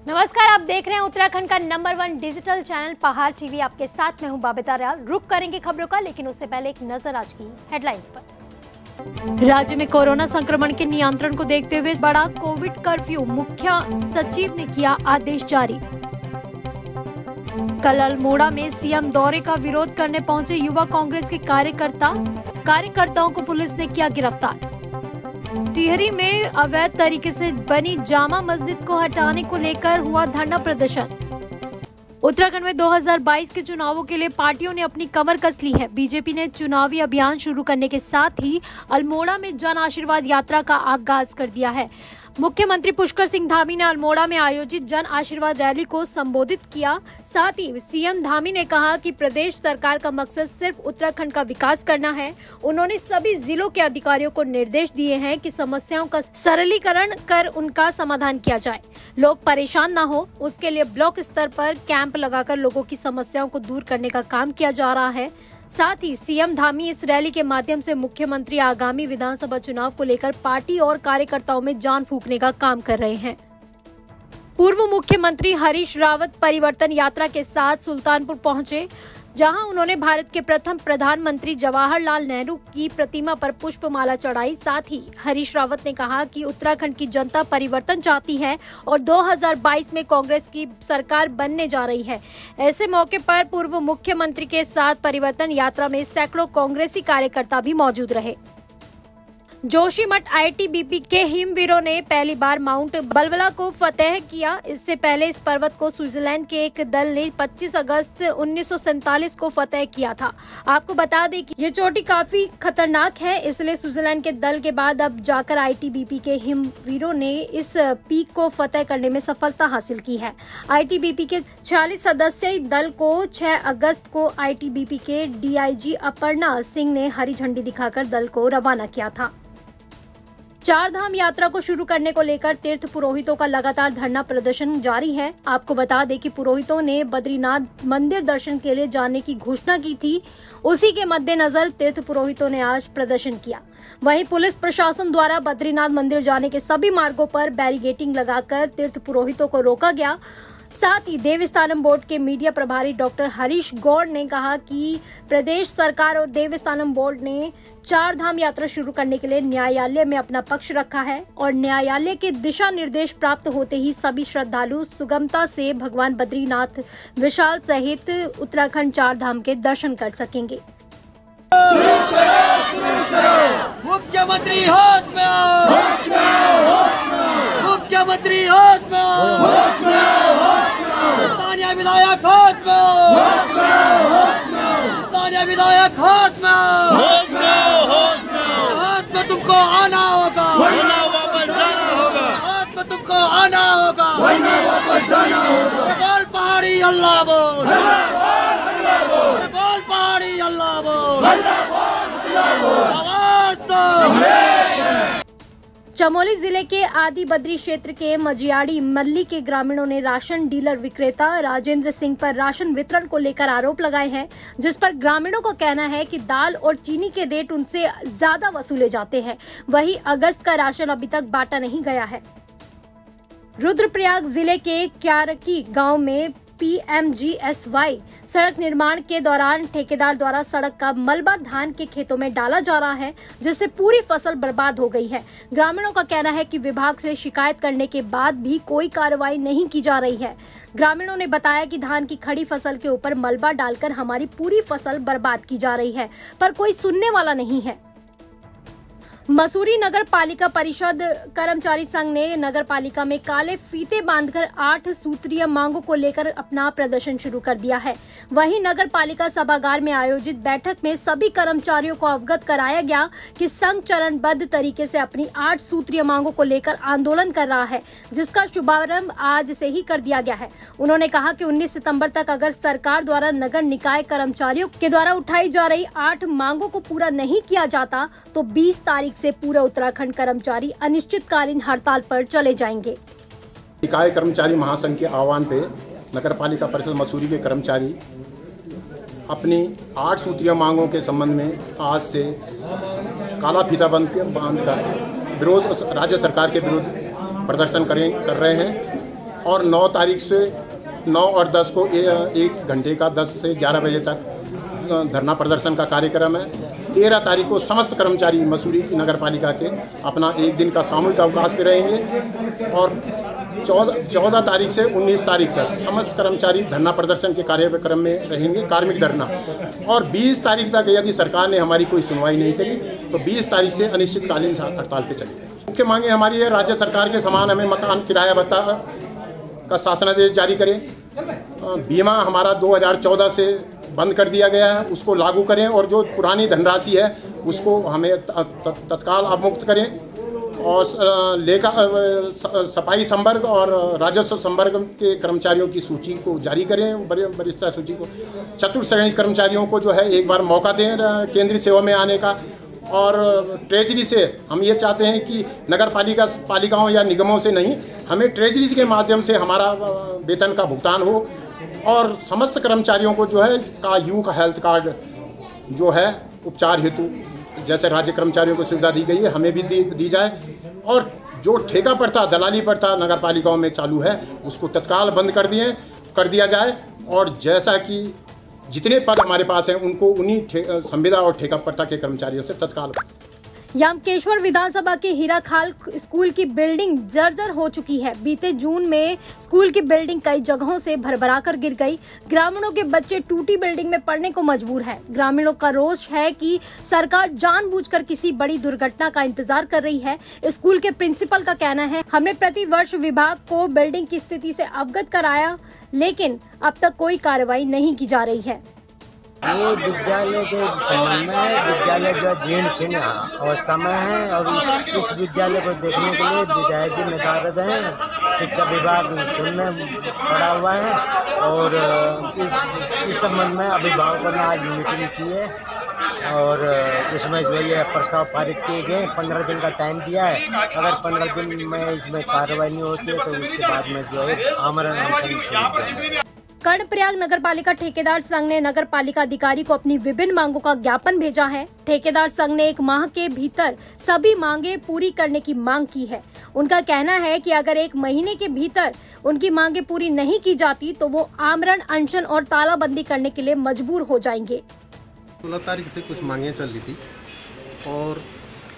नमस्कार, आप देख रहे हैं उत्तराखंड का नंबर 1 डिजिटल चैनल पहाड़ टीवी। आपके साथ मैं हूं बाबिता रियाल। रुक करेंगे खबरों का, लेकिन उससे पहले एक नजर आज की हेडलाइंस पर। राज्य में कोरोना संक्रमण के नियंत्रण को देखते हुए बड़ा कोविड कर्फ्यू, मुख्य सचिव ने किया आदेश जारी। कल अल्मोड़ा में सीएम दौरे का विरोध करने पहुंचे युवा कांग्रेस के कार्यकर्ताओं को पुलिस ने किया गिरफ्तार। टिहरी में अवैध तरीके से बनी जामा मस्जिद को हटाने को लेकर हुआ धरना प्रदर्शन। उत्तराखंड में 2022 के चुनावों के लिए पार्टियों ने अपनी कमर कस ली है। बीजेपी ने चुनावी अभियान शुरू करने के साथ ही अल्मोड़ा में जन आशीर्वाद यात्रा का आगाज कर दिया है। मुख्यमंत्री पुष्कर सिंह धामी ने अल्मोड़ा में आयोजित जन आशीर्वाद रैली को संबोधित किया। साथ ही सीएम धामी ने कहा कि प्रदेश सरकार का मकसद सिर्फ उत्तराखंड का विकास करना है। उन्होंने सभी जिलों के अधिकारियों को निर्देश दिए हैं कि समस्याओं का सरलीकरण कर उनका समाधान किया जाए। लोग परेशान न हो, उसके लिए ब्लॉक स्तर पर कैंप लगाकर लोगों की समस्याओं को दूर करने का काम किया जा रहा है। साथ ही सीएम धामी इस रैली के माध्यम से मुख्यमंत्री आगामी विधानसभा चुनाव को लेकर पार्टी और कार्यकर्ताओं में जान फूंकने का काम कर रहे हैं। पूर्व मुख्यमंत्री हरीश रावत परिवर्तन यात्रा के साथ सुल्तानपुर पहुंचे, जहां उन्होंने भारत के प्रथम प्रधानमंत्री जवाहरलाल नेहरू की प्रतिमा पर पुष्पमाला चढ़ाई। साथ ही हरीश रावत ने कहा कि उत्तराखंड की जनता परिवर्तन चाहती है और 2022 में कांग्रेस की सरकार बनने जा रही है। ऐसे मौके पर पूर्व मुख्यमंत्री के साथ परिवर्तन यात्रा में सैकड़ों कांग्रेसी कार्यकर्ता भी मौजूद रहे। जोशीमठ आईटीबीपी के हिमवीरों ने पहली बार माउंट बलबला को फतेह किया। इससे पहले इस पर्वत को स्विट्जरलैंड के एक दल ने 25 अगस्त 1947 को फतेह किया था। आपको बता दें कि ये चोटी काफी खतरनाक है, इसलिए स्विट्जरलैंड के दल के बाद अब जाकर आईटीबीपी के हिमवीरों ने इस पीक को फतेह करने में सफलता हासिल की है। आईटीबीपी के 46 सदस्यीय दल को 6 अगस्त को आईटीबीपी के डीआईजी अपर्णा सिंह ने हरी झंडी दिखाकर दल को रवाना किया था। चार धाम यात्रा को शुरू करने को लेकर तीर्थ पुरोहितों का लगातार धरना प्रदर्शन जारी है। आपको बता दें कि पुरोहितों ने बद्रीनाथ मंदिर दर्शन के लिए जाने की घोषणा की थी। उसी के मद्देनजर तीर्थ पुरोहितों ने आज प्रदर्शन किया। वहीं पुलिस प्रशासन द्वारा बद्रीनाथ मंदिर जाने के सभी मार्गों पर बैरिकेडिंग लगाकर तीर्थ पुरोहितों को रोका गया। साथ ही देवस्थानम बोर्ड के मीडिया प्रभारी डॉक्टर हरीश गौड़ ने कहा कि प्रदेश सरकार और देवस्थानम बोर्ड ने चार धाम यात्रा शुरू करने के लिए न्यायालय में अपना पक्ष रखा है और न्यायालय के दिशा निर्देश प्राप्त होते ही सभी श्रद्धालु सुगमता से भगवान बद्रीनाथ विशाल सहित उत्तराखंड चार धाम के दर्शन कर सकेंगे। मुख्यमंत्री होश में आओ, मुख्यमंत्री होश में आओ, स्थानीय विधायक होश में आओ, स्थानीय विधायक होश में आओ, होश में तुमको आना होगा, वरना वापस जाना होगा, होश में तुमको आना होगा, वरना वापस जाना होगा। बोल पहाड़ी अल्लाह बोल, बोल पहाड़ी अल्लाह बोल, आवाज दो। चमोली जिले के आदि बद्री क्षेत्र के मजियाड़ी मल्ली के ग्रामीणों ने राशन डीलर विक्रेता राजेंद्र सिंह पर राशन वितरण को लेकर आरोप लगाए हैं, जिस पर ग्रामीणों का कहना है कि दाल और चीनी के रेट उनसे ज्यादा वसूले जाते हैं। वहीं अगस्त का राशन अभी तक बांटा नहीं गया है। रुद्रप्रयाग जिले के क्यारकी गांव में PMGSY सड़क निर्माण के दौरान ठेकेदार द्वारा सड़क का मलबा धान के खेतों में डाला जा रहा है, जिससे पूरी फसल बर्बाद हो गई है। ग्रामीणों का कहना है कि विभाग से शिकायत करने के बाद भी कोई कार्रवाई नहीं की जा रही है। ग्रामीणों ने बताया कि धान की खड़ी फसल के ऊपर मलबा डालकर हमारी पूरी फसल बर्बाद की जा रही है, पर कोई सुनने वाला नहीं है। मसूरी नगर पालिका परिषद कर्मचारी संघ ने नगर पालिका में काले फीते बांधकर 8 सूत्रीय मांगों को लेकर अपना प्रदर्शन शुरू कर दिया है। वहीं नगर पालिका सभागार में आयोजित बैठक में सभी कर्मचारियों को अवगत कराया गया कि संघ चरणबद्ध तरीके से अपनी 8 सूत्रीय मांगों को लेकर आंदोलन कर रहा है, जिसका शुभारंभ आज से ही कर दिया गया है। उन्होंने कहा कि 19 सितंबर तक अगर सरकार द्वारा नगर निकाय कर्मचारियों के द्वारा उठाई जा रही 8 मांगों को पूरा नहीं किया जाता तो 20 तारीख से पूरा उत्तराखंड कर्मचारी अनिश्चितकालीन हड़ताल पर चले जाएंगे। निकाय कर्मचारी महासंघ के आह्वान पे नगर पालिका परिषद मसूरी के कर्मचारी अपनी 8 सूत्रीय मांगों के संबंध में आज से काला फीता बांधकर विरोध राज्य सरकार के विरुद्ध प्रदर्शन कर रहे हैं। और 9 तारीख से 9 और 10 को 1 घंटे का 10 से 11 बजे तक धरना प्रदर्शन का कार्यक्रम है। 13 तारीख को समस्त कर्मचारी मसूरी की नगर पालिका के अपना 1 दिन का सामूहिक अवकाश पे रहेंगे और 14 तारीख से 19 तारीख तक समस्त कर्मचारी धरना प्रदर्शन के कार्यक्रम में रहेंगे, कार्मिक धरना। और 20 तारीख तक यदि सरकार ने हमारी कोई सुनवाई नहीं करी तो 20 तारीख से अनिश्चितकालीन हड़ताल पे चलेंगे। मुख्य मांगे हमारी है, राज्य सरकार के समान हमें मकान किराया भत्ता का शासनादेश जारी करें। बीमा हमारा 2014 से बंद कर दिया गया है, उसको लागू करें और जो पुरानी धनराशि है उसको हमें तत्काल अवमुक्त करें। और सफाई संवर्ग और राजस्व संवर्ग के कर्मचारियों की सूची को जारी करें, वरिष्ठता सूची को। चतुर्श्रेणी कर्मचारियों को जो है एक बार मौका दें केंद्रीय सेवा में आने का। और ट्रेजरी से हम ये चाहते हैं कि नगर पालिकाओं या निगमों से नहीं, हमें ट्रेजरी के माध्यम से हमारा वेतन का भुगतान हो। और समस्त कर्मचारियों को जो है युवा हेल्थ कार्ड जो है उपचार हेतु जैसे राज्य कर्मचारियों को सुविधा दी गई है, हमें भी दी जाए। और जो ठेका प्रथा, दलाली प्रथा नगर पालिकाओं में चालू है उसको तत्काल बंद कर दिया जाए। और जैसा कि जितने पद हमारे पास हैं उनको उन्हीं संविदा और ठेका प्रथा के कर्मचारियों से तत्काल। यामकेश्वर विधानसभा के हीराखाल स्कूल की बिल्डिंग जर्जर हो चुकी है। बीते जून में स्कूल की बिल्डिंग कई जगहों से भरभराकर गिर गई। ग्रामीणों के बच्चे टूटी बिल्डिंग में पढ़ने को मजबूर है। ग्रामीणों का रोष है कि सरकार जानबूझकर किसी बड़ी दुर्घटना का इंतजार कर रही है। स्कूल के प्रिंसिपल का कहना है, हमने प्रतिवर्ष विभाग को बिल्डिंग की स्थिति से अवगत कराया, लेकिन अब तक कोई कार्रवाई नहीं की जा रही है। ये विद्यालय के संबंध में है। विद्यालय जो जीर्ण शीर्ण अवस्था में है और इस विद्यालय को देखने के लिए विधायक जी नदारद हैं। शिक्षा विभाग सुनने पड़ा हुआ है और इस संबंध में अभिभावकों ने आज मीटिंग की है और इसमें जो ये प्रस्ताव पारित किए गए। 15 दिन का टाइम दिया है। अगर 15 दिन में इसमें कार्रवाई नहीं होती है तो उसके बाद में जो है आमरण अनशन। कर्णप्रयाग नगर पालिका ठेकेदार संघ ने नगर पालिका अधिकारी को अपनी विभिन्न मांगों का ज्ञापन भेजा है। ठेकेदार संघ ने 1 माह के भीतर सभी मांगे पूरी करने की मांग की है। उनका कहना है कि अगर 1 महीने के भीतर उनकी मांगे पूरी नहीं की जाती तो वो आमरण अनशन और तालाबंदी करने के लिए मजबूर हो जाएंगे। 16 तारीख से कुछ मांगे चल रही थी और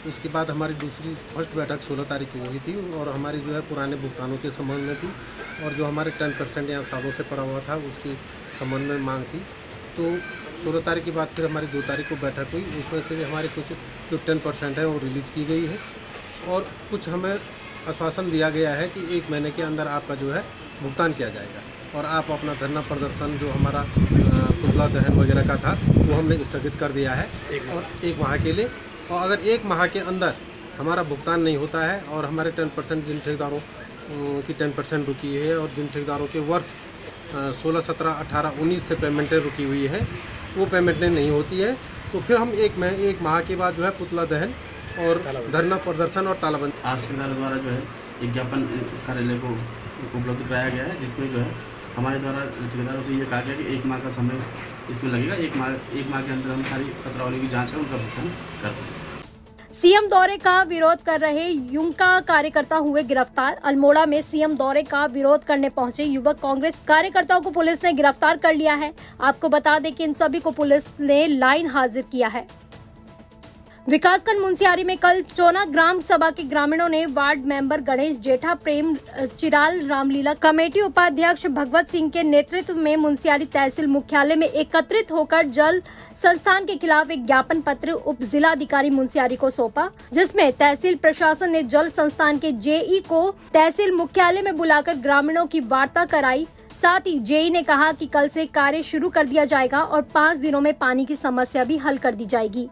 उसके बाद हमारी फर्स्ट बैठक 16 तारीख की हुई थी और हमारी जो है पुराने भुगतानों के संबंध में थी और जो हमारे 10% यहाँ सालों से पड़ा हुआ था उसके संबंध में मांग थी। तो 16 तारीख के बाद फिर हमारी 2 तारीख को बैठक हुई। उसमें से हमारे कुछ जो 10% है वो रिलीज़ की गई है और कुछ हमें आश्वासन दिया गया है कि 1 महीने के अंदर आपका जो है भुगतान किया जाएगा और आप अपना धरना प्रदर्शन जो हमारा पुतला दहन वगैरह का था वो हमने स्थगित कर दिया है और 1 माह के लिए। और अगर 1 माह के अंदर हमारा भुगतान नहीं होता है और हमारे 10% जिन ठेकेदारों की 10% रुकी है और जिन ठेकेदारों के वर्ष 16, 17, 18, 19 से पेमेंटें रुकी हुई है वो पेमेंटें नहीं होती है तो फिर हम 1 माह के बाद जो है पुतला दहन और धरना प्रदर्शन और तालाबंदी। आज ठेकेदार द्वारा जो है एक ज्ञापन इस कार्यालय को उपलब्ध कराया गया है जिसमें जो है हमारे द्वारा ठेकेदारों से ये कहा गया कि 1 माह का समय इसमें लगेगा। 1 माह के अंदर हम सारी पत्रावली की जांच कर उनका भुगतान करते हैं। सीएम दौरे का विरोध कर रहे युमका कार्यकर्ता हुए गिरफ्तार। अल्मोड़ा में सीएम दौरे का विरोध करने पहुंचे युवक कांग्रेस कार्यकर्ताओं को पुलिस ने गिरफ्तार कर लिया है। आपको बता दें कि इन सभी को पुलिस ने लाइन हाजिर किया है। विकासखंड मुंसियारी में कल चोना ग्राम सभा के ग्रामीणों ने वार्ड मेंबर गणेश जेठा, प्रेम चिराल, रामलीला कमेटी उपाध्यक्ष भगवत सिंह के नेतृत्व में मुंसियारी तहसील मुख्यालय में एकत्रित होकर जल संस्थान के खिलाफ एक ज्ञापन पत्र उप जिलाधिकारी मुंसियारी को सौंपा, जिसमें तहसील प्रशासन ने जल संस्थान के जेई को तहसील मुख्यालय में बुलाकर ग्रामीणों की वार्ता कराई। साथ ही जेई ने कहा कि कल से कार्य शुरू कर दिया जाएगा और 5 दिनों में पानी की समस्या भी हल कर दी जाएगी।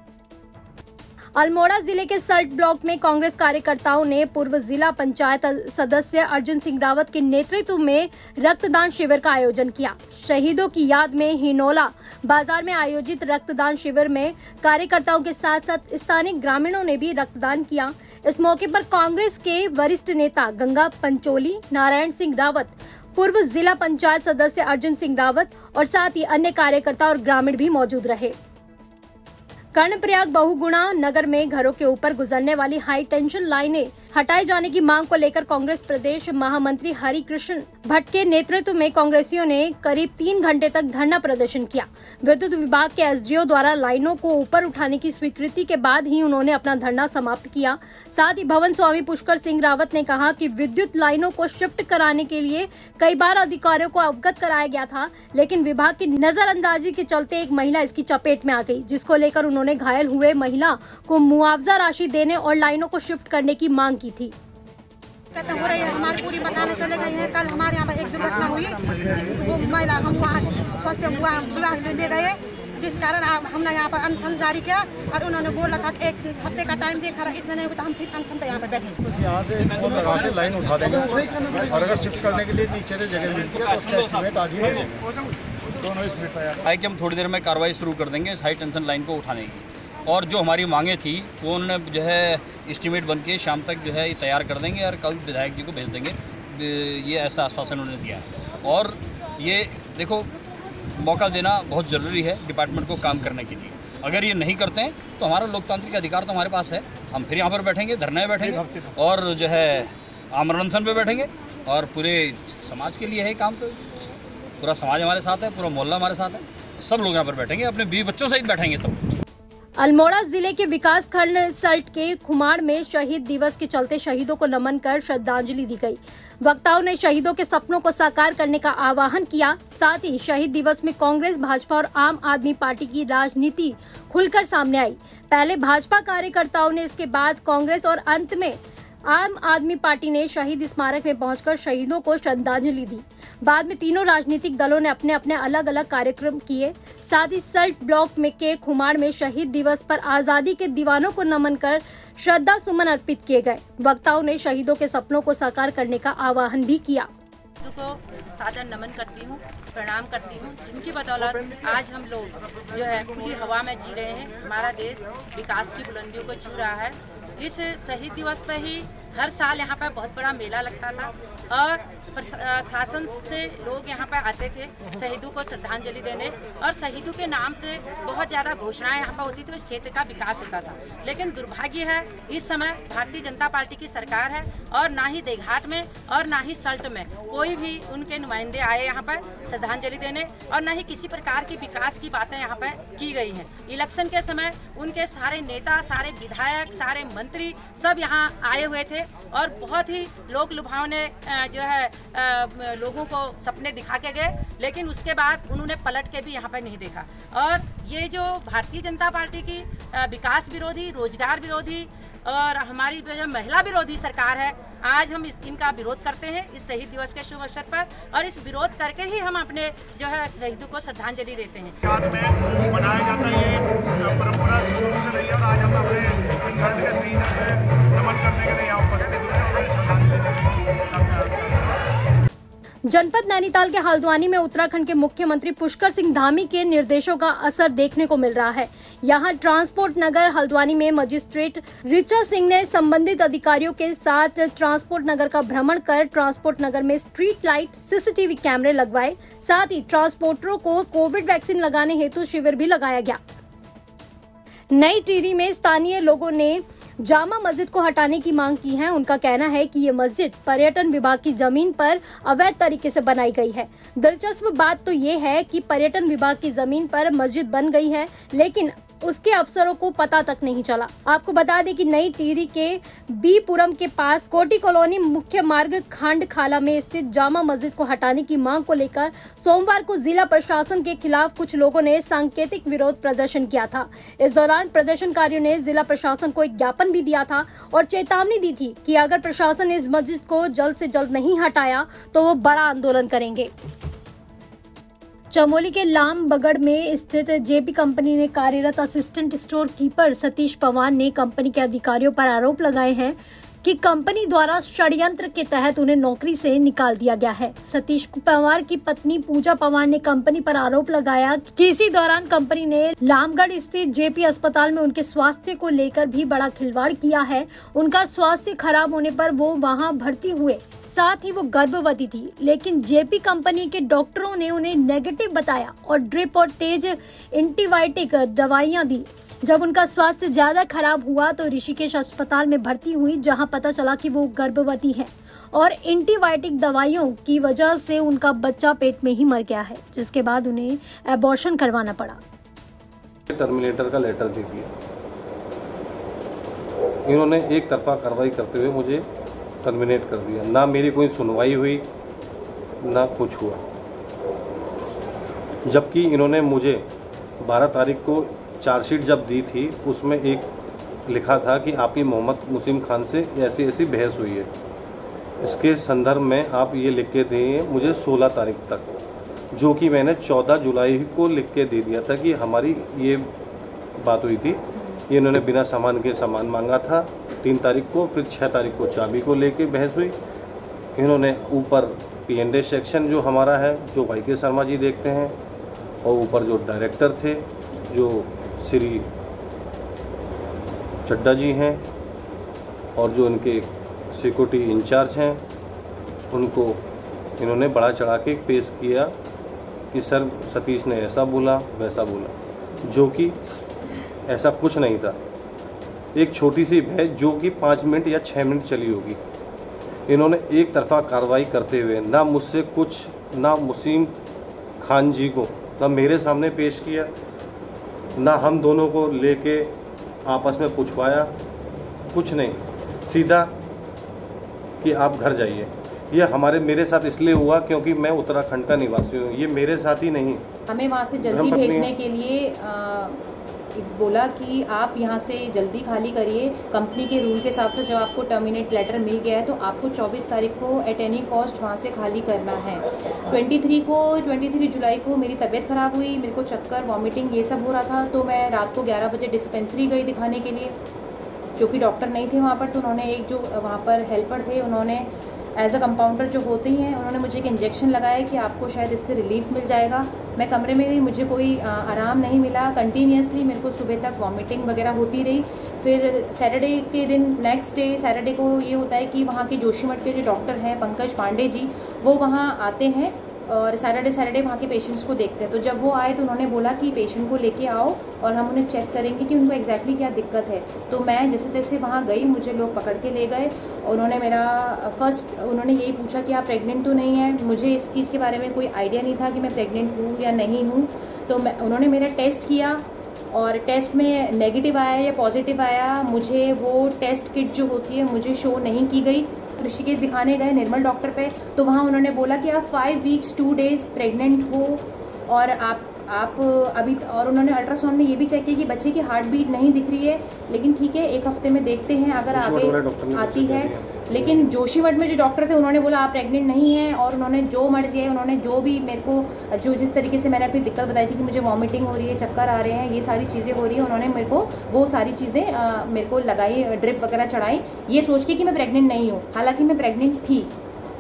अल्मोड़ा जिले के सल्ट ब्लॉक में कांग्रेस कार्यकर्ताओं ने पूर्व जिला पंचायत सदस्य अर्जुन सिंह रावत के नेतृत्व में रक्तदान शिविर का आयोजन किया। शहीदों की याद में हिनोला बाजार में आयोजित रक्तदान शिविर में कार्यकर्ताओं के साथ साथ स्थानीय ग्रामीणों ने भी रक्तदान किया। इस मौके पर कांग्रेस के वरिष्ठ नेता गंगा पंचोली, नारायण सिंह रावत, पूर्व जिला पंचायत सदस्य अर्जुन सिंह रावत और साथ ही अन्य कार्यकर्ता और ग्रामीण भी मौजूद रहे। कर्णप्रयाग बहुगुणा नगर में घरों के ऊपर गुजरने वाली हाई टेंशन लाइनें हटाए जाने की मांग को लेकर कांग्रेस प्रदेश महामंत्री हरिकृष्ण भट्ट के नेतृत्व में कांग्रेसियों ने करीब 3 घंटे तक धरना प्रदर्शन किया। विद्युत विभाग के एसडीओ द्वारा लाइनों को ऊपर उठाने की स्वीकृति के बाद ही उन्होंने अपना धरना समाप्त किया। साथ ही भवन स्वामी पुष्कर सिंह रावत ने कहा कि विद्युत लाइनों को शिफ्ट कराने के लिए कई बार अधिकारियों को अवगत कराया गया था, लेकिन विभाग की नजरअंदाजी के चलते एक महिला इसकी चपेट में आ गई, जिसको लेकर उन्होंने घायल हुए महिला को मुआवजा राशि देने और लाइनों को शिफ्ट करने की मांग की थी। हो रही है, हमारी पूरी मकानें चले गई हैं। कल हमारे यहाँ पर एक दुर्घटना हुई, वो महिला हम वहाँ स्वास्थ्य विभाग ले गए, जिस कारण हमने यहाँ पर अनशन जारी किया और उन्होंने बोल रखा कि 1 हफ्ते का टाइम दिया खरा, इसमें नहीं होता हम फिर अनशन पे यहाँ पर बैठे। यहाँ से लगा के लाइन उठा देंगे और अगर शिफ्ट करने के लिए नीचे से जगह मिलती है तो उसका एस्टीमेट आज ही दोनों स्पीड तैयार है कि हम थोड़ी देर में कार्रवाई शुरू कर देंगे इस हाई टेंशन लाइन को उठाने की, और जो हमारी मांगे थी वो उन्होंने जो है एस्टीमेट बन के शाम तक जो है तैयार कर देंगे और कल विधायक जी को भेज देंगे, ये ऐसा आश्वासन उन्होंने दिया है। और ये देखो, मौका देना बहुत ज़रूरी है डिपार्टमेंट को काम करने के लिए। अगर ये नहीं करते हैं तो हमारा लोकतांत्रिक अधिकार तो हमारे पास है, हम फिर यहाँ पर बैठेंगे, धरने में बैठेंगे और जो है आमरण अनशन पे बैठेंगे, और पूरे समाज के लिए है काम। तो पूरा समाज हमारे साथ है, पूरा मोहल्ला हमारे साथ है, सब लोग यहाँ पर बैठेंगे, अपने बीवी बच्चों सहित बैठेंगे सब। अल्मोड़ा जिले के विकास खंड सल्ट के खुमाड़ में शहीद दिवस के चलते शहीदों को नमन कर श्रद्धांजलि दी गई। वक्ताओं ने शहीदों के सपनों को साकार करने का आह्वान किया। साथ ही शहीद दिवस में कांग्रेस, भाजपा और आम आदमी पार्टी की राजनीति खुलकर सामने आई। पहले भाजपा कार्यकर्ताओं ने, इसके बाद कांग्रेस और अंत में आम आदमी पार्टी ने शहीद स्मारक में पहुंचकर शहीदों को श्रद्धांजलि दी। बाद में तीनों राजनीतिक दलों ने अपने अपने अलग अलग कार्यक्रम किए। साथ ही सल्ट ब्लॉक में के खुमाड़ में शहीद दिवस पर आजादी के दीवानों को नमन कर श्रद्धा सुमन अर्पित किए गए। वक्ताओं ने शहीदों के सपनों को साकार करने का आह्वान भी किया। को सादर नमन करती हूँ, प्रणाम करती हूँ, जिनकी बदौलत आज हम लोग जो है खुली हवा में जी रहे हैं। हमारा देश विकास की बुलंदियों को छू रहा है। इस शहीद दिवस पर ही हर साल यहाँ पर बहुत बड़ा मेला लगता था और शासन से लोग यहाँ पर आते थे शहीदों को श्रद्धांजलि देने, और शहीदों के नाम से बहुत ज़्यादा घोषणाएं यहाँ पर होती थी, उस क्षेत्र का विकास होता था। लेकिन दुर्भाग्य है, इस समय भारतीय जनता पार्टी की सरकार है और ना ही देघाट में और ना ही सल्ट में कोई भी उनके नुमाइंदे आए यहाँ पर श्रद्धांजलि देने, और ना ही किसी प्रकार की विकास की बातें यहाँ पर की गई हैं। इलेक्शन के समय उनके सारे नेता, सारे विधायक, सारे मंत्री सब यहाँ आए हुए थे और बहुत ही लोक लुभावने जो है लोगों को सपने दिखा के गए, लेकिन उसके बाद उन्होंने पलट के भी यहाँ पर नहीं देखा। और ये जो भारतीय जनता पार्टी की विकास विरोधी, रोजगार विरोधी और हमारी जो महिला विरोधी सरकार है, आज हम इनका विरोध करते हैं इस शहीद दिवस के शुभ अवसर पर, और इस विरोध करके ही हम अपने जो है शहीदों को श्रद्धांजलि देते हैं। याद में मनाया जाता है, ये परंपरा शुरू से रही है और आज हम अपने सल्ट के शहीद नमन करने के लिए यहाँ उपस्थित हुए और श्रद्धांजलि देने। जनपद नैनीताल के हल्द्वानी में उत्तराखंड के मुख्यमंत्री पुष्कर सिंह धामी के निर्देशों का असर देखने को मिल रहा है। यहां ट्रांसपोर्ट नगर हल्द्वानी में मजिस्ट्रेट ऋचा सिंह ने संबंधित अधिकारियों के साथ ट्रांसपोर्ट नगर का भ्रमण कर ट्रांसपोर्ट नगर में स्ट्रीट लाइट, सीसीटीवी कैमरे लगवाए। साथ ही ट्रांसपोर्टरों को कोविड वैक्सीन लगाने हेतु शिविर भी लगाया गया। नई टिहरी में स्थानीय लोगों ने जामा मस्जिद को हटाने की मांग की है। उनका कहना है कि ये मस्जिद पर्यटन विभाग की जमीन पर अवैध तरीके से बनाई गई है। दिलचस्प बात तो ये है कि पर्यटन विभाग की जमीन पर मस्जिद बन गई है, लेकिन उसके अफसरों को पता तक नहीं चला। आपको बता दें कि नई टिहरी के बीपुरम के पास कोटी कॉलोनी मुख्य मार्ग खांड खाला में स्थित जामा मस्जिद को हटाने की मांग को लेकर सोमवार को जिला प्रशासन के खिलाफ कुछ लोगों ने सांकेतिक विरोध प्रदर्शन किया था। इस दौरान प्रदर्शनकारियों ने जिला प्रशासन को एक ज्ञापन भी दिया था और चेतावनी दी थी कि अगर प्रशासन इस मस्जिद को जल्द से जल्द नहीं हटाया तो वो बड़ा आंदोलन करेंगे। चमोली के लामबगड़ में स्थित जेपी कंपनी ने कार्यरत assistant store keeper Satish Pawar ने कंपनी के अधिकारियों पर आरोप लगाए हैं कि कंपनी द्वारा षड्यंत्र के तहत उन्हें नौकरी से निकाल दिया गया है। सतीश पवार की पत्नी पूजा पवार ने कंपनी पर आरोप लगाया कि इसी दौरान कंपनी ने लामगढ़ स्थित जेपी अस्पताल में उनके स्वास्थ्य को लेकर भी बड़ा खिलवाड़ किया है। उनका स्वास्थ्य खराब होने पर वो वहां भर्ती हुए। साथ ही वो गर्भवती थी, लेकिन जेपी कंपनी के डॉक्टरों ने उन्हें नेगेटिव बताया और ड्रिप और तेज एंटीबायोटिक दवाइयां दी। जब उनका स्वास्थ्य ज्यादा खराब हुआ तो ऋषिकेश अस्पताल में भर्ती हुई, जहां पता चला कि वो गर्भवती है और एंटीबायोटिक दवाइयों की वजह से उनका बच्चा पेट में ही मर गया है, जिसके बाद उन्हें एबॉर्शन करवाना पड़ा। टर्मिनेटर का लेटर दे दिया। इन्होंने एक तरफा कार्रवाई करते हुए मुझे टर्मिनेट कर दिया। ना मेरी कोई सुनवाई हुई, ना कुछ हुआ। जबकि इन्होंने मुझे 12 तारीख को चार्जशीट जब दी थी, उसमें एक लिखा था कि आपकी मोहम्मद मुसीम खान से ऐसी ऐसी बहस हुई है। इसके संदर्भ में आप ये लिख के दें मुझे 16 तारीख तक, जो कि मैंने 14 जुलाई को लिख के दे दिया था कि हमारी ये बात हुई थी। ये इन्होंने बिना सामान के सामान मांगा था 3 तारीख को, फिर 6 तारीख को चाबी को लेके बहस हुई। इन्होंने ऊपर P&A सेक्शन जो हमारा है, जो YK शर्मा जी देखते हैं, और ऊपर जो डायरेक्टर थे जो श्री चड्डा जी हैं, और जो इनके सिक्योरिटी इंचार्ज हैं, उनको इन्होंने बड़ा चढ़ा के पेश किया कि सर सतीश ने ऐसा बोला वैसा बोला, जो कि ऐसा कुछ नहीं था। एक छोटी सी बहस जो कि 5 मिनट या 6 मिनट चली होगी। इन्होंने एक तरफा कार्रवाई करते हुए ना मुझसे कुछ, ना मुसीम खान जी को ना मेरे सामने पेश किया, ना हम दोनों को लेके आपस में पूछवाया, कुछ नहीं। सीधा कि आप घर जाइए। ये मेरे साथ इसलिए हुआ क्योंकि मैं उत्तराखंड का निवासी हूँ, ये मेरे साथ ही नहीं। हमें वहाँ से जल्दी भेजने के लिए बोला कि आप यहाँ से जल्दी खाली करिए। कंपनी के रूल के हिसाब से जब आपको टर्मिनेट लेटर मिल गया है तो आपको 24 तारीख को एट एनी कॉस्ट वहाँ से खाली करना है। 23 जुलाई को मेरी तबीयत ख़राब हुई, मेरे को चक्कर, वॉमिटिंग ये सब हो रहा था, तो मैं रात को 11 बजे डिस्पेंसरी गई दिखाने के लिए, जो कि डॉक्टर नहीं थे वहाँ पर। तो उन्होंने एक जो वहाँ पर हेल्पर थे, उन्होंने एज अ कंपाउंडर जो होते ही हैं, उन्होंने मुझे एक इंजेक्शन लगाया कि आपको शायद इससे रिलीफ मिल जाएगा। मैं कमरे में गई, मुझे कोई आराम नहीं मिला। कंटिन्यूसली मेरे को सुबह तक वॉमिटिंग वगैरह होती रही। फिर सैटरडे के दिन, नेक्स्ट डे सैटरडे को ये होता है कि वहाँ के जोशीमठ के जो डॉक्टर हैं पंकज पांडे जी, वो वहाँ आते हैं और सैटरडे वहाँ के पेशेंट्स को देखते हैं। तो जब वो आए तो उन्होंने बोला कि पेशेंट को लेके आओ और हम उन्हें चेक करेंगे कि उनको एग्जैक्टली क्या दिक्कत है। तो मैं जैसे तैसे वहाँ गई, मुझे लोग पकड़ के ले गए। उन्होंने उन्होंने यही पूछा कि आप प्रेग्नेंट तो नहीं है। मुझे इस चीज़ के बारे में कोई आइडिया नहीं था कि मैं प्रेग्नेंट हूँ या नहीं हूँ। तो उन्होंने मेरा टेस्ट किया और टेस्ट में नेगेटिव आया या पॉजिटिव आया। मुझे वो टेस्ट किट जो होती है मुझे शो नहीं की गई। ऋषिकेश दिखाने गए निर्मल डॉक्टर पे, तो वहाँ उन्होंने बोला कि आप 5 वीक्स 2 डेज प्रेग्नेंट हो और आप अभी, और उन्होंने अल्ट्रासाउंड में ये भी चेक किया कि बच्चे की हार्ट बीट नहीं दिख रही है, लेकिन ठीक है 1 हफ्ते में देखते हैं अगर आगे आती है। लेकिन जोशीमठ में जो डॉक्टर थे उन्होंने बोला आप प्रेग्नेंट नहीं हैं, और उन्होंने जो मर्जी है, उन्होंने जो भी मेरे को जो जिस तरीके से मैंने अपनी दिक्कत बताई थी कि मुझे वॉमिटिंग हो रही है, चक्कर आ रहे हैं, ये सारी चीज़ें हो रही है, उन्होंने मेरे को वो सारी चीज़ें मेरे को लगाई, ड्रिप वगैरह चढ़ाई, ये सोच के कि मैं प्रेग्नेंट नहीं हूँ, हालांकि मैं प्रेग्नेंट थी।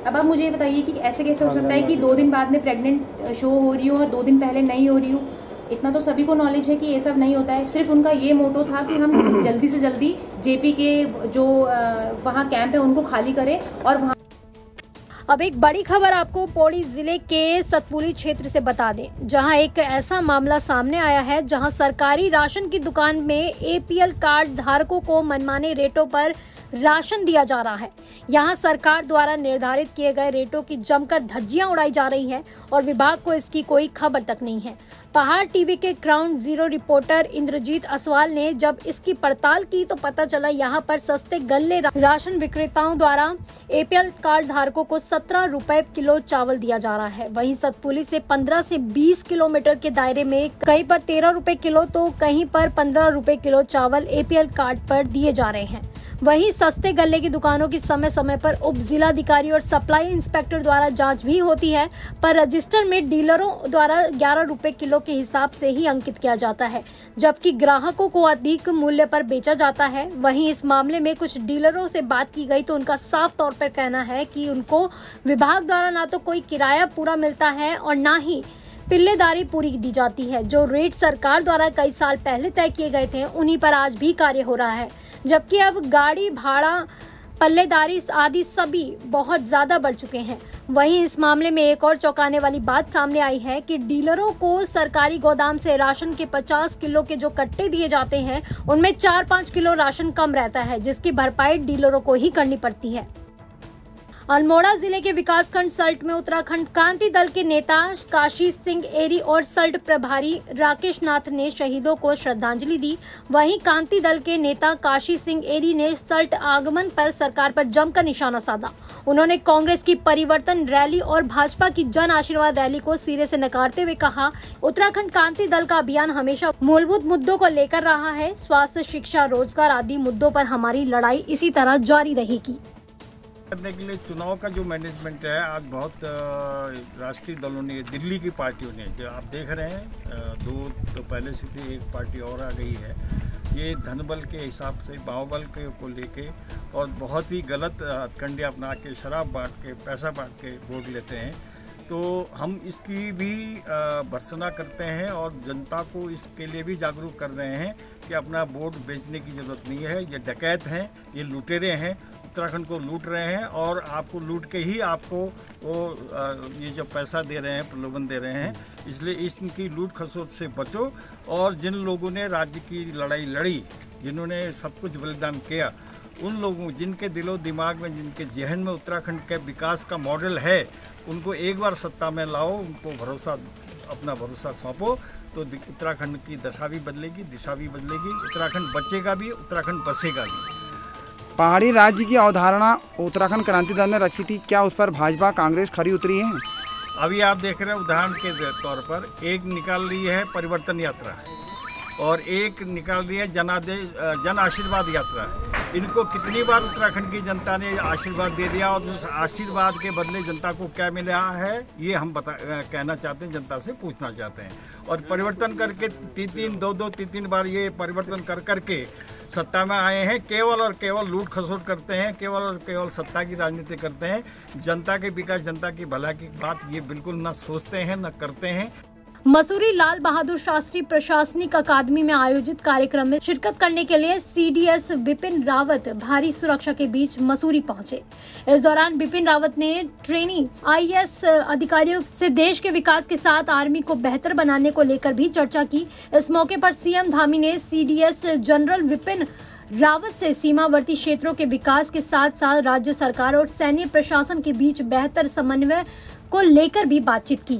अब आप मुझे ये बताइए कि ऐसे कैसे हो सकता है कि 2 दिन बाद में प्रेग्नेंट शो हो रही हूँ और 2 दिन पहले नहीं हो रही हूँ। इतना तो सभी को नॉलेज है कि ये सब नहीं होता है। सिर्फ उनका ये मोटो था कि हम जल्दी से जल्दी जेपी के जो वहाँ कैंप है उनको खाली करें और वहाँ। अब एक बड़ी खबर आपको पौड़ी जिले के सतपुली क्षेत्र से बता दें, जहां एक ऐसा मामला सामने आया है जहां सरकारी राशन की दुकान में APL कार्ड धारकों को मनमाने रेटों पर राशन दिया जा रहा है। यहां सरकार द्वारा निर्धारित किए गए रेटों की जमकर धज्जियां उड़ाई जा रही हैं और विभाग को इसकी कोई खबर तक नहीं है। पहाड़ टीवी के ground zero reporter Indrajit Aswal ने जब इसकी पड़ताल की तो पता चला यहां पर सस्ते गल्ले राशन विक्रेताओं द्वारा APL कार्ड धारकों को 17 रुपए किलो चावल दिया जा रहा है। वहीं सतपुली से 15 से 20 किलोमीटर के दायरे में कहीं पर 13 रुपए किलो तो कहीं पर 15 रुपए किलो चावल APL कार्ड पर दिए जा रहे हैं। वहीं सस्ते गल्ले की दुकानों की समय समय पर उप जिलाधिकारी और सप्लाई इंस्पेक्टर द्वारा जांच भी होती है, पर रजिस्टर में डीलरों द्वारा 11 रुपए किलो के हिसाब से ही अंकित किया जाता है, जबकि ग्राहकों को अधिक मूल्य पर बेचा जाता है। वहीं इस मामले में कुछ डीलरों से बात की गई तो उनका साफ तौर पर कहना है कि उनको विभाग द्वारा ना तो कोई किराया पूरा मिलता है और ना ही पिल्लेदारी पूरी दी जाती है। जो रेट सरकार द्वारा कई साल पहले तय किए गए थे उन्हीं पर आज भी कार्य हो रहा है, जबकि अब गाड़ी भाड़ा पल्लेदारी आदि सभी बहुत ज्यादा बढ़ चुके हैं। वहीं इस मामले में एक और चौंकाने वाली बात सामने आई है कि डीलरों को सरकारी गोदाम से राशन के 50 किलो के जो कट्टे दिए जाते हैं उनमें 4-5 किलो राशन कम रहता है, जिसकी भरपाई डीलरों को ही करनी पड़ती है। अल्मोड़ा जिले के विकासखंड सल्ट में उत्तराखंड क्रांति दल के नेता काशी सिंह एरी और सल्ट प्रभारी राकेश नाथ ने शहीदों को श्रद्धांजलि दी। वहीं क्रांति दल के नेता काशी सिंह एरी ने सल्ट आगमन पर सरकार पर जमकर निशाना साधा। उन्होंने कांग्रेस की परिवर्तन रैली और भाजपा की जन आशीर्वाद रैली को सिरे से नकारते हुए कहा, उत्तराखंड क्रांति दल का अभियान हमेशा मूलभूत मुद्दों को लेकर रहा है। स्वास्थ्य, शिक्षा, रोजगार आदि मुद्दों पर हमारी लड़ाई इसी तरह जारी रहेगी। करने के लिए चुनाव का जो मैनेजमेंट है, आज बहुत राष्ट्रीय दलों ने, दिल्ली की पार्टियों ने, जो आप देख रहे हैं 2 तो पहले से थी, एक पार्टी और आ गई है, ये धनबल के हिसाब से बाहुबल को लेके और बहुत ही गलत हथकंडे अपना के शराब बांट के, पैसा बांट के वोट लेते हैं। तो हम इसकी भी भर्त्सना करते हैं और जनता को इसके लिए भी जागरूक कर रहे हैं कि अपना वोट बेचने की ज़रूरत नहीं है। ये डकैत हैं, ये लुटेरे हैं, उत्तराखंड को लूट रहे हैं और आपको लूट के ही आपको वो ये जो पैसा दे रहे हैं, प्रलोभन दे रहे हैं। इसलिए इनकी लूट खसोट से बचो और जिन लोगों ने राज्य की लड़ाई लड़ी, जिन्होंने सब कुछ बलिदान किया, उन लोगों जिनके दिलो दिमाग में, जिनके जहन में उत्तराखंड के विकास का मॉडल है, उनको एक बार सत्ता में लाओ, उनको भरोसा, अपना भरोसा सौंपो, तो उत्तराखंड की दशा भी बदलेगी, दिशा भी बदलेगी, उत्तराखंड बचेगा भी, उत्तराखंड बसेगा भी। पहाड़ी राज्य की अवधारणा उत्तराखंड क्रांति दल ने रखी थी, क्या उस पर भाजपा कांग्रेस खरी उतरी है? अभी आप देख रहे हैं, उदाहरण के तौर पर एक निकाल रही है परिवर्तन यात्रा और एक निकाल रही है जन आशीर्वाद यात्रा। इनको कितनी बार उत्तराखंड की जनता ने आशीर्वाद दे दिया और उस आशीर्वाद के बदले जनता को क्या मिला है, ये हम कहना चाहते हैं, जनता से पूछना चाहते हैं। और परिवर्तन करके 3-3 बार ये परिवर्तन कर करके सत्ता में आए हैं, केवल और केवल लूट खसोट करते हैं, केवल और केवल सत्ता की राजनीति करते हैं। जनता के विकास, जनता की भलाई की बात ये बिल्कुल न सोचते हैं, न करते हैं। मसूरी लाल बहादुर शास्त्री प्रशासनिक अकादमी में आयोजित कार्यक्रम में शिरकत करने के लिए सीडीएस बिपिन रावत भारी सुरक्षा के बीच मसूरी पहुंचे। इस दौरान बिपिन रावत ने ट्रेनी आईएएस अधिकारियों से देश के विकास के साथ आर्मी को बेहतर बनाने को लेकर भी चर्चा की। इस मौके पर सीएम धामी ने सीडीएस जनरल बिपिन रावत से सीमावर्ती क्षेत्रों के विकास के साथ साथ राज्य सरकार और सैन्य प्रशासन के बीच बेहतर समन्वय को लेकर भी बातचीत की।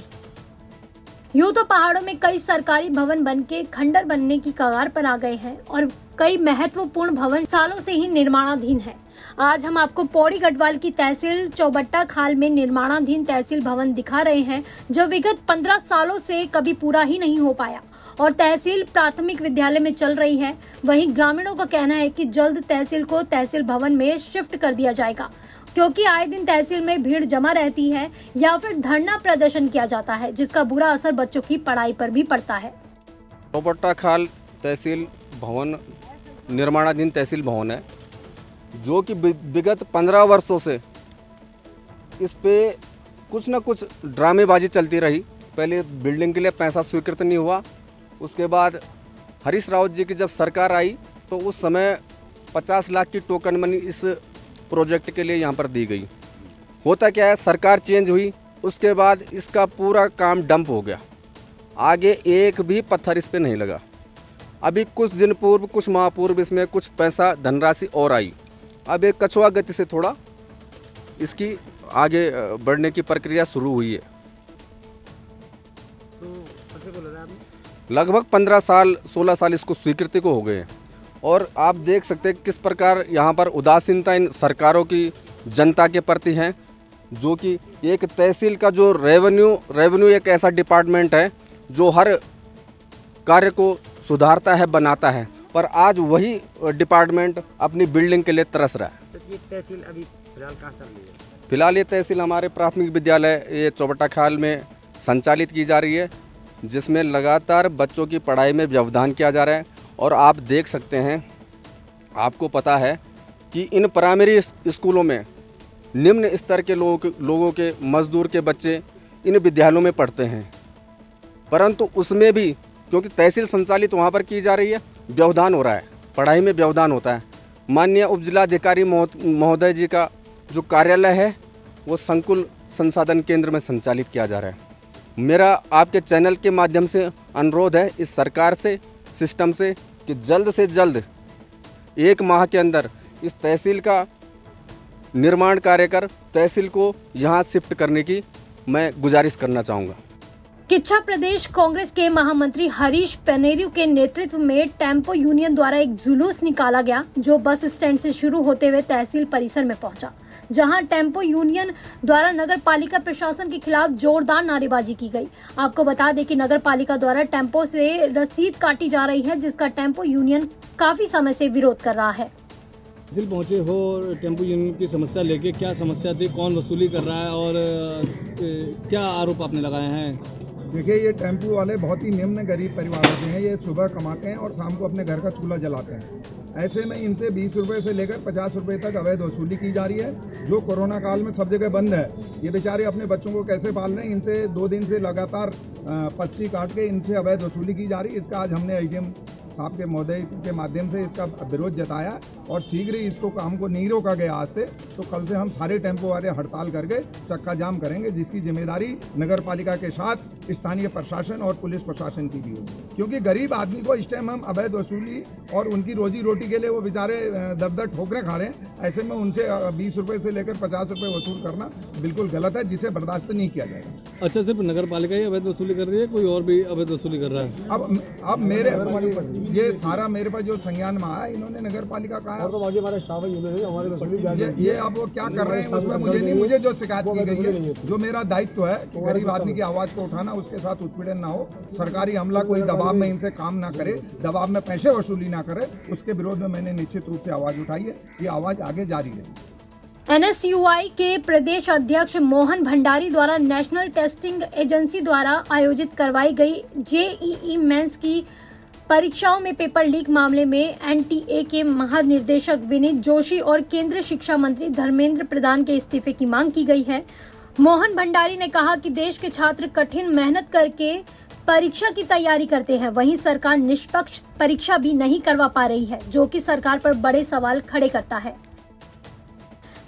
यूं तो पहाड़ों में कई सरकारी भवन बनके खंडर बनने की कगार पर आ गए हैं और कई महत्वपूर्ण भवन सालों से ही निर्माणाधीन है। आज हम आपको पौड़ी गढ़वाल की तहसील चौबट्टा खाल में निर्माणाधीन तहसील भवन दिखा रहे हैं, जो विगत 15 सालों से कभी पूरा ही नहीं हो पाया और तहसील प्राथमिक विद्यालय में चल रही है। वहीं ग्रामीणों का कहना है कि जल्द तहसील को तहसील भवन में शिफ्ट कर दिया जाएगा, क्योंकि आए दिन तहसील में भीड़ जमा रहती है या फिर धरना प्रदर्शन किया जाता है, जिसका बुरा असर बच्चों की पढ़ाई पर भी पड़ता है। चौबट्टा खाल तहसील भवन निर्माणाधीन तहसील भवन है, जो कि विगत 15 वर्षों से इस पे कुछ न कुछ ड्रामेबाजी चलती रही। पहले बिल्डिंग के लिए पैसा स्वीकृत नहीं हुआ, उसके बाद हरीश रावत जी की जब सरकार आई तो उस समय 50 लाख की टोकन मनी इस प्रोजेक्ट के लिए यहाँ पर दी गई। होता क्या है, सरकार चेंज हुई, उसके बाद इसका पूरा काम डंप हो गया, आगे एक भी पत्थर इस पे नहीं लगा। अभी कुछ दिन पूर्व, कुछ माह पूर्व इसमें कुछ पैसा धनराशि और आई। अब एक कछुआ गति से थोड़ा इसकी आगे बढ़ने की प्रक्रिया शुरू हुई है। लगभग 15 साल 16 साल इसको स्वीकृति को हो गए हैं और आप देख सकते हैं किस प्रकार यहाँ पर उदासीनता इन सरकारों की जनता के प्रति है, जो कि एक तहसील का जो रेवेन्यू एक ऐसा डिपार्टमेंट है जो हर कार्य को सुधारता है, बनाता है, पर आज वही डिपार्टमेंट अपनी बिल्डिंग के लिए तरस रहा है। तो ये तहसील अभी फिलहाल कहाँ चल रही है? फिलहाल ये तहसील हमारे प्राथमिक विद्यालय ये चौबट्टा खाल में संचालित की जा रही है, जिसमें लगातार बच्चों की पढ़ाई में व्यवधान किया जा रहा है। और आप देख सकते हैं, आपको पता है कि इन प्राइमरी स्कूलों में निम्न स्तर के लोगों के मजदूर के बच्चे इन विद्यालयों में पढ़ते हैं, परंतु उसमें भी क्योंकि तहसील संचालित वहाँ पर की जा रही है, व्यवधान हो रहा है, पढ़ाई में व्यवधान होता है। माननीय उपजिलाधिकारी महोदय जी का जो कार्यालय है वो संकुल संसाधन केंद्र में संचालित किया जा रहा है। मेरा आपके चैनल के माध्यम से अनुरोध है इस सरकार से, सिस्टम से, कि जल्द से जल्द 1 माह के अंदर इस तहसील का निर्माण कार्य कर तहसील को यहाँ शिफ्ट करने की मैं गुजारिश करना चाहूँगा। किच्छा प्रदेश कांग्रेस के महामंत्री हरीश पनेरू के नेतृत्व में टेम्पो यूनियन द्वारा एक जुलूस निकाला गया, जो बस स्टैंड से शुरू होते हुए तहसील परिसर में पहुंचा, जहां टेम्पो यूनियन द्वारा नगर पालिका प्रशासन के खिलाफ जोरदार नारेबाजी की गई। आपको बता दें कि नगर पालिका द्वारा टेम्पो से रसीद काटी जा रही है, जिसका टेम्पो यूनियन काफी समय से विरोध कर रहा है। दिल पहुंचे हो टेम्पो यूनियन की समस्या लेके, क्या समस्या थी, कौन वसूली कर रहा है और क्या आरोप आपने लगाए हैं? देखिए, ये टेम्पो वाले बहुत ही निम्न गरीब परिवारों के हैं। ये सुबह कमाते हैं और शाम को अपने घर का चूल्हा जलाते हैं। ऐसे में इनसे 20 रुपये से लेकर 50 रुपये तक अवैध वसूली की जा रही है, जो कोरोना काल में सब जगह बंद है। ये बेचारे अपने बच्चों को कैसे पाल रहे हैं? इनसे 2 दिन से लगातार पर्ची काट के इनसे अवैध वसूली की जा रही है। इसका आज हमने एसडीएम साहब के महोदय के माध्यम से इसका विरोध जताया और शीघ्र ही इसको काम को नहीं रोका गया आज से, तो कल से हम सारे टेम्पो वाले हड़ताल करके चक्का जाम करेंगे, जिसकी जिम्मेदारी नगर पालिका के साथ स्थानीय प्रशासन और पुलिस प्रशासन की भी होगी। क्योंकि गरीब आदमी को इस टाइम हम अवैध वसूली और उनकी रोजी रोटी के लिए वो बेचारे दर ठोकरें खा रहे हैं। ऐसे में उनसे 20 रुपये से लेकर 50 रुपये वसूल करना बिल्कुल गलत है, जिसे बर्दाश्त नहीं किया जाएगा। अच्छा, सिर्फ नगर पालिका ही अवैध वसूली कर रही है, कोई और भी अवैध वसूली कर रहा है? अब मेरे ये सारा मेरे पास जो संज्ञान में आया, इन्होंने नगर पालिका कहा ये अब वो क्या कर रहे हैं उसमें मुझे नहीं, मुझे जो शिकायत की गई है, जो मेरा दायित्व है कि गरीब आदमी की आवाज को उठाना, उसके साथ उत्पीड़न ना हो, सरकारी हमला कोई दबाव में इनसे काम ना करे, दबाव में पैसे वसूली ना करे, उसके विरोध में मैंने निश्चित रूप से आवाज उठाई है। ये आवाज आगे जारी है। NSUI के प्रदेश अध्यक्ष मोहन भंडारी द्वारा नेशनल टेस्टिंग एजेंसी द्वारा आयोजित करवाई गई JEE मेंस की परीक्षाओं में पेपर लीक मामले में NTA के महानिदेशक विनीत जोशी और केंद्रीय शिक्षा मंत्री धर्मेंद्र प्रधान के इस्तीफे की मांग की गई है। मोहन भंडारी ने कहा कि देश के छात्र कठिन मेहनत करके परीक्षा की तैयारी करते हैं, वहीं सरकार निष्पक्ष परीक्षा भी नहीं करवा पा रही है, जो कि सरकार पर बड़े सवाल खड़े करता है।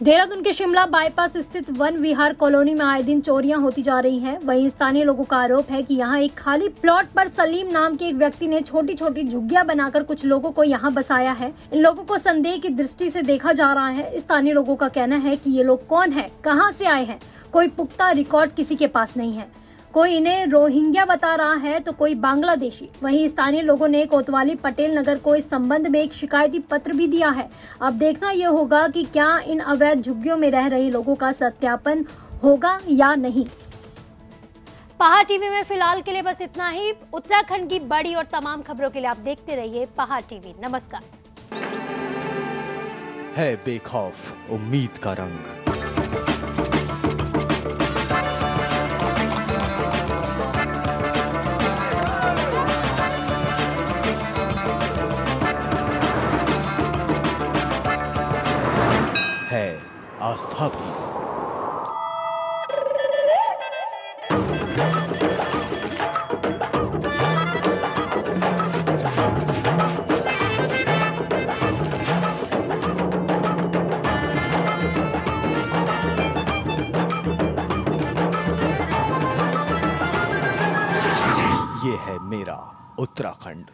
देहरादून के शिमला बाईपास स्थित वन विहार कॉलोनी में आए दिन चोरियां होती जा रही हैं। वहीं स्थानीय लोगों का आरोप है कि यहां एक खाली प्लॉट पर सलीम नाम के एक व्यक्ति ने छोटी छोटी झुग्गियां बनाकर कुछ लोगों को यहां बसाया है। इन लोगों को संदेह की दृष्टि से देखा जा रहा है। स्थानीय लोगों का कहना है कि ये लोग कौन है, कहां से आए हैं, कोई पुख्ता रिकॉर्ड किसी के पास नहीं है। कोई इन्हें रोहिंग्या बता रहा है तो कोई बांग्लादेशी। वहीं स्थानीय लोगों ने कोतवाली पटेल नगर को इस संबंध में एक शिकायती पत्र भी दिया है। अब देखना यह होगा कि क्या इन अवैध झुग्गियों में रह रहे लोगों का सत्यापन होगा या नहीं। पहाड़ टीवी में फिलहाल के लिए बस इतना ही। उत्तराखंड की बड़ी और तमाम खबरों के लिए आप देखते रहिए पहाड़ टीवी। नमस्कार। है बेखौफ उम्मीद का रंग। है आस्था भी। ये है मेरा उत्तराखंड।